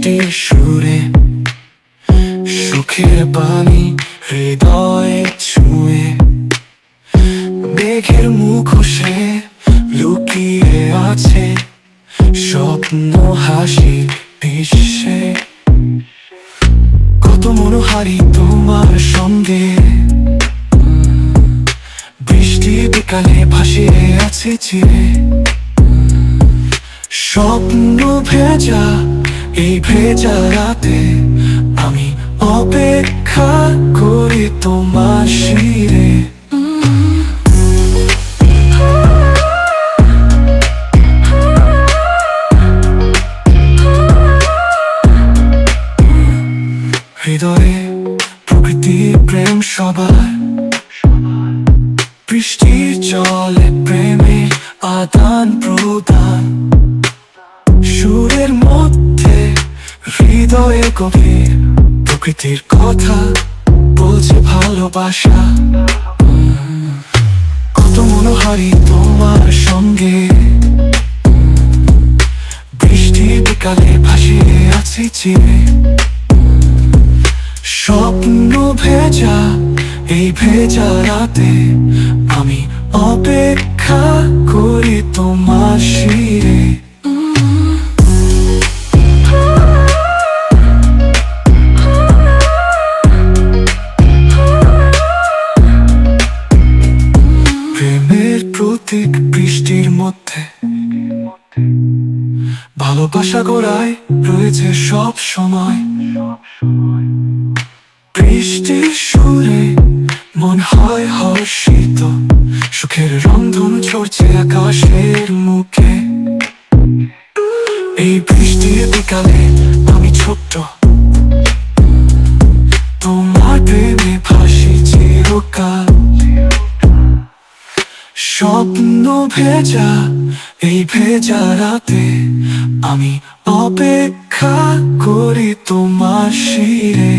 বৃষ্টির সুরে, সুখের বাণী হৃদয়ে ছুঁয়ে, মেঘের মুখোশে লুকিয়ে আছে স্বপ্ন হাসি বিশ্বে। কত মনোহারি তোমার সঙ্গে, বৃষ্টি বিকালে ভাসিয়ে আছে চিরে। স্বপ্ন ভেজা এই ভেজা রাতে, আমি অপেক্ষা করি তোমার শিরে। হৃদয়ে প্রকৃতি প্রেম সবার, বৃষ্টির জলে প্রেমে আদান প্রদান। সুরের মধ্যে হৃদয়ে গভীর, প্রকৃতির কথা বলছে ভালোবাসা। কত মনোহারি তোমার সঙ্গে, বৃষ্টি বিকালে ভাসিয়ে আছে চিরে। স্বপ্ন ভেজা এই ভেজা রাতে, আমি অপেক্ষা করি তোমার শিরে। প্রেমের প্রতীক বৃষ্টির মধ্যে, ভালোবাসা গোড়ায় রয়েছে সব সময়। বৃষ্টির সুরে মন হয় হর্ষিত, সুখের রংধনু ঝরছে আকাশের মুখে। এই বৃষ্টির বিকালে আমি ছোট্ট, তোমার প্রেমে ভাসি চিরকাল। স্বপ্ন ভেজা এই ভেজা রাতে, আমি অপেক্ষা করি তোমার শিরে।